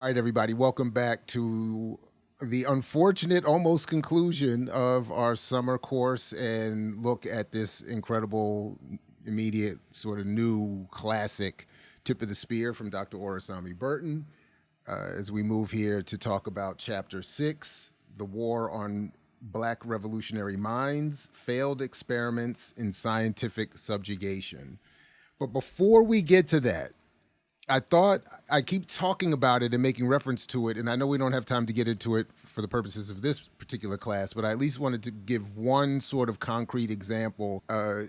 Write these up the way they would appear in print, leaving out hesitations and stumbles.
All right, everybody, welcome back to the unfortunate almost conclusion of our summer course and look at this incredible, immediate, sort of new classic tip of the spear from Dr. Orasami Burton. As we move here to talk about Chapter 6, The War on Black Revolutionary Minds, Failed Experiments in Scientific Subjugation. But before we get to that, I thought I keep talking about it and making reference to it, and I know we don't have time to get into it for the purposes of this particular class, but I at least wanted to give one sort of concrete example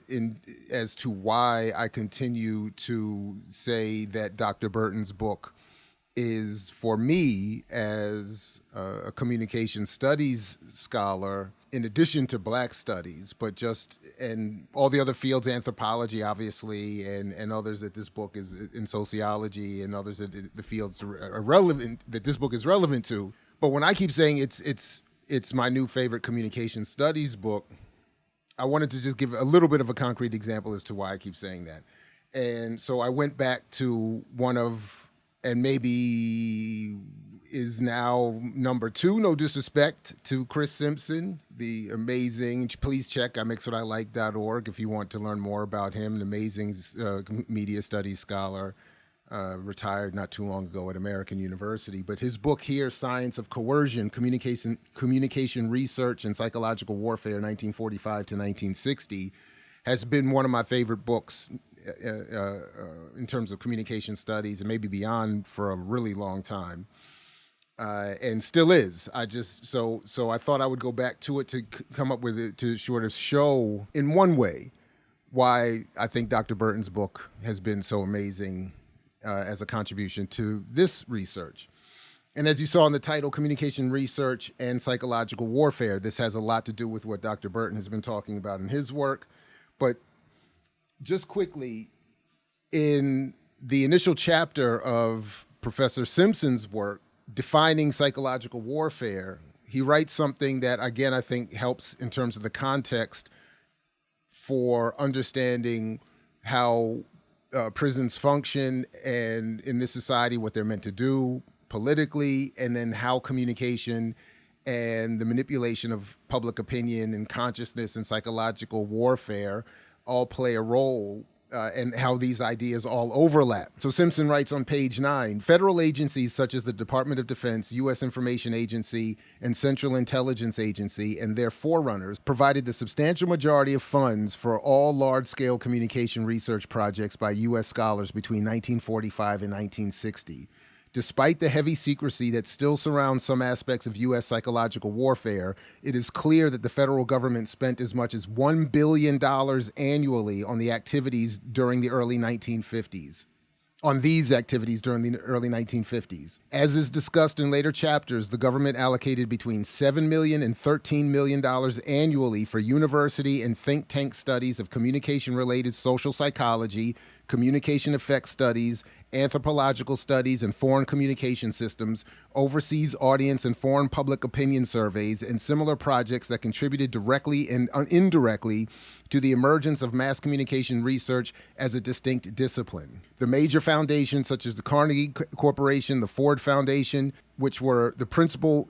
in as to why I continue to say that Dr. Burton's book is, for me as a communication studies scholar, in addition to black studies, but just and all the other fields, anthropology obviously, and others that this book is in sociology, and others that the fields are relevant, that this book is relevant to. But when I keep saying it's my new favorite communication studies book, I wanted to just give a little bit of a concrete example as to why I keep saying that. And so I went back to one of, and maybe is now number two, no disrespect to Chris Simpson, the amazing, please check imixwhatilike.org if you want to learn more about him, an amazing media studies scholar, retired not too long ago at American University. But his book here, Science of Coercion, Communication Research and Psychological Warfare, 1945 to 1960, has been one of my favorite books in terms of communication studies and maybe beyond for a really long time. And still is. So I thought I would go back to it to come up with it to sort of show in one way why I think Dr. Burton's book has been so amazing as a contribution to this research. And as you saw in the title, Communication Research and Psychological Warfare, this has a lot to do with what Dr. Burton has been talking about in his work. But just quickly, in the initial chapter of Professor Simpson's work, defining psychological warfare, he writes something that, again, I think helps in terms of the context for understanding how prisons function and in this society what they're meant to do politically, and then how communication and the manipulation of public opinion and consciousness and psychological warfare all play a role, and how these ideas all overlap. So Simpson writes on page 9, federal agencies such as the Department of Defense, U.S. Information Agency, and Central Intelligence Agency and their forerunners provided the substantial majority of funds for all large-scale communication research projects by U.S. scholars between 1945 and 1960. Despite the heavy secrecy that still surrounds some aspects of U.S. psychological warfare, it is clear that the federal government spent as much as $1 billion annually on the activities during the early 1950s. On these activities during the early 1950s. As is discussed in later chapters, the government allocated between $7 million and $13 million annually for university and think tank studies of communication-related social psychology, communication effects studies, anthropological studies, and foreign communication systems, overseas audience and foreign public opinion surveys, and similar projects that contributed directly and indirectly to the emergence of mass communication research as a distinct discipline. The major foundations, such as the Carnegie Corporation, the Ford Foundation, which were the principal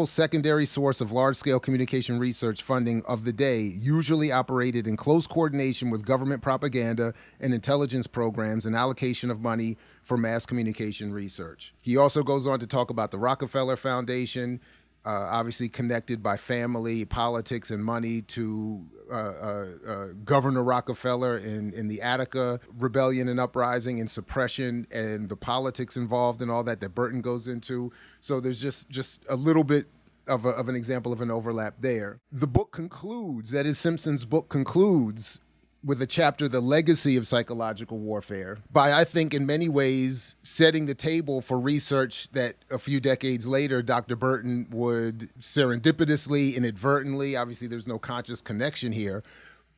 secondary source of large-scale communication research funding of the day, usually operated in close coordination with government propaganda and intelligence programs and allocation of money for mass communication research. He also goes on to talk about the Rockefeller Foundation, obviously connected by family, politics, and money to Governor Rockefeller in the Attica rebellion and uprising and suppression, and the politics involved and all that Burton goes into. So there's just a little bit of an example of an overlap there. The book concludes, that is, Simpson's book concludes with a chapter, The Legacy of Psychological Warfare, by, I think, in many ways, setting the table for research that a few decades later, Dr. Burton would serendipitously, inadvertently, obviously there's no conscious connection here,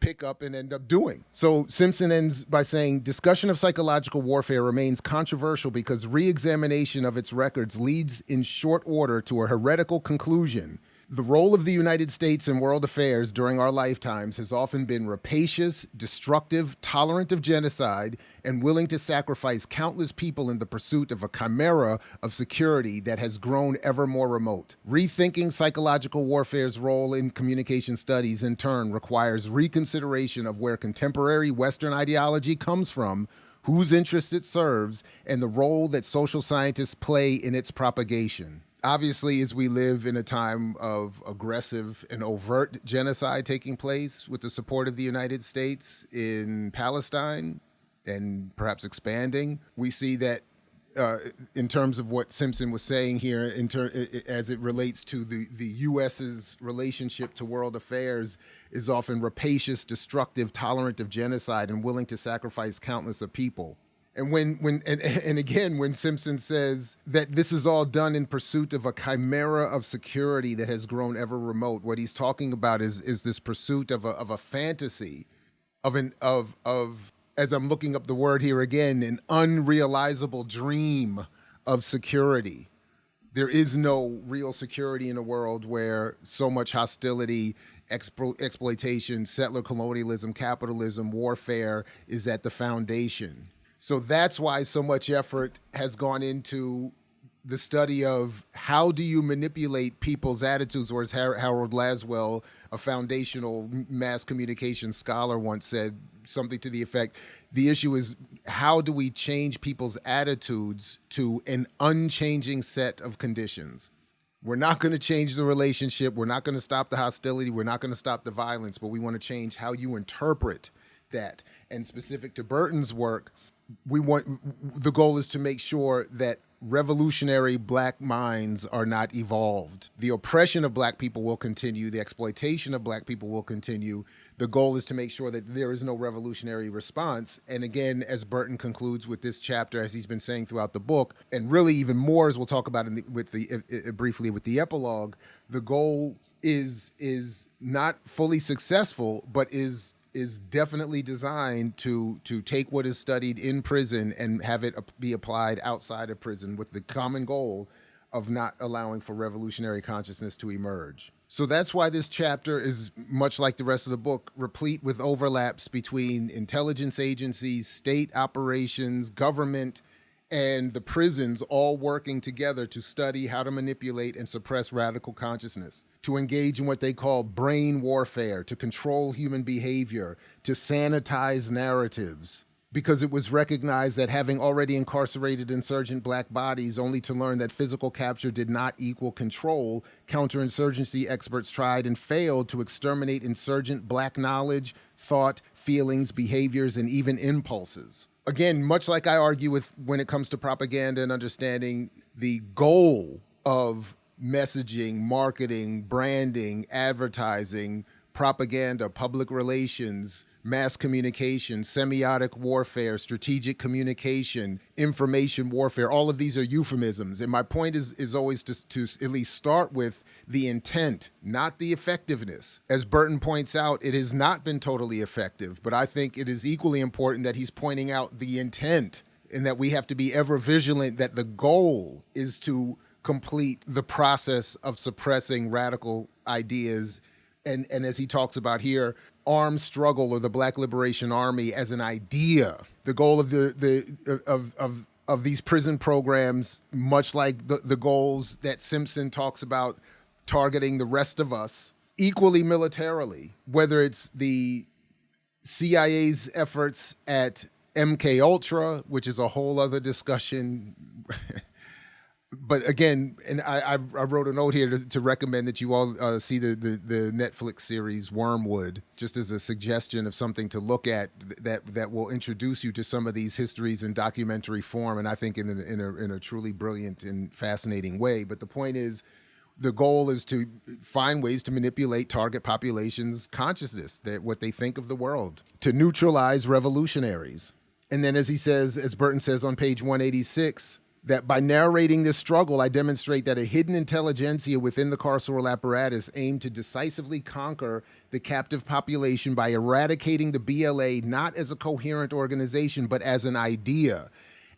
pick up and end up doing. So Simpson ends by saying, discussion of psychological warfare remains controversial because re-examination of its records leads in short order to a heretical conclusion The role of the United States in world affairs during our lifetimes has often been rapacious, destructive, tolerant of genocide, and willing to sacrifice countless people in the pursuit of a chimera of security that has grown ever more remote. Rethinking psychological warfare's role in communication studies, in turn, requires reconsideration of where contemporary Western ideology comes from, whose interests it serves, and the role that social scientists play in its propagation. Obviously, as we live in a time of aggressive and overt genocide taking place with the support of the United States in Palestine and perhaps expanding, we see that in terms of what Simpson was saying here, as it relates to the U.S.'s relationship to world affairs, is often rapacious, destructive, tolerant of genocide, and willing to sacrifice countless of people. And when Simpson says that this is all done in pursuit of a chimera of security that has grown ever remote, what he's talking about is this pursuit of a fantasy, as I'm looking up the word here again, an unrealizable dream of security. There is no real security in a world where so much hostility, exploitation, settler colonialism, capitalism, warfare is at the foundation. So that's why so much effort has gone into the study of how do you manipulate people's attitudes, or as Harold Laswell, a foundational mass communication scholar, once said something to the effect, the issue is how do we change people's attitudes to an unchanging set of conditions? We're not going to change the relationship. We're not going to stop the hostility. We're not going to stop the violence, but we want to change how you interpret that. And specific to Burton's work, the goal is to make sure that revolutionary black minds are not evolved. The oppression of black people will continue. The exploitation of black people will continue. The goal is to make sure that there is no revolutionary response. And again, as Burton concludes with this chapter, as he's been saying throughout the book, and really even more as we'll talk about briefly with the epilogue, the goal is not fully successful, but is definitely designed to take what is studied in prison and have it be applied outside of prison, with the common goal of not allowing for revolutionary consciousness to emerge. So that's why this chapter is, much like the rest of the book, replete with overlaps between intelligence agencies, state operations, government, and the prisons, all working together to study how to manipulate and suppress radical consciousness, to engage in what they call brain warfare, to control human behavior, to sanitize narratives. Because it was recognized that having already incarcerated insurgent black bodies only to learn that physical capture did not equal control, counterinsurgency experts tried and failed to exterminate insurgent black knowledge, thought, feelings, behaviors, and even impulses. Again, much like I argue with when it comes to propaganda and understanding the goal of messaging, marketing, branding, advertising, propaganda, public relations, mass communication, semiotic warfare, strategic communication, information warfare, all of these are euphemisms. And my point is always to at least start with the intent, not the effectiveness. As Burton points out, it has not been totally effective, but I think it is equally important that he's pointing out the intent, and that we have to be ever vigilant that the goal is to complete the process of suppressing radical ideas. And as he talks about here, armed struggle, or the Black Liberation Army as an idea. The goal of of these prison programs, much like the goals that Simpson talks about targeting the rest of us, equally militarily, whether it's the CIA's efforts at MK Ultra, which is a whole other discussion. But again, and I wrote a note here to recommend that you all see the Netflix series Wormwood, just as a suggestion of something to look at that will introduce you to some of these histories in documentary form, and I think in a truly brilliant and fascinating way. But the point is, the goal is to find ways to manipulate target populations' consciousness, what they think of the world, to neutralize revolutionaries. And then, as he says, as Burton says on page 186, that by narrating this struggle, I demonstrate that a hidden intelligentsia within the carceral apparatus aimed to decisively conquer the captive population by eradicating the BLA not as a coherent organization, but as an idea.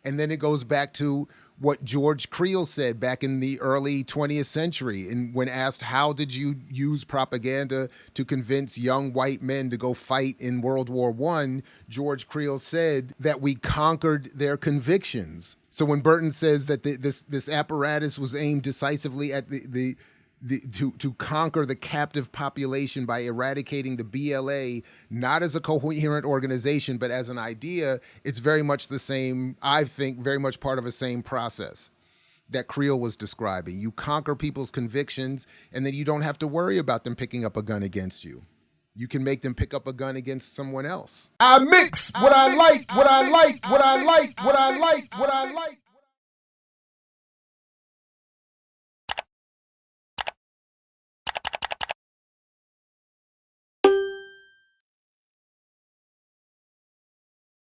And then it goes back to what George Creel said back in the early 20th century. And when asked, how did you use propaganda to convince young white men to go fight in World War I, George Creel said that we conquered their convictions. So when Burton says that this apparatus was aimed decisively at to conquer the captive population by eradicating the BLA, not as a coherent organization, but as an idea, it's very much the same, I think, very much part of the same process that Creel was describing. You conquer people's convictions, and then you don't have to worry about them picking up a gun against you. You can make them pick up a gun against someone else. I mix what I like, what I like, what I like, what I like, what I like.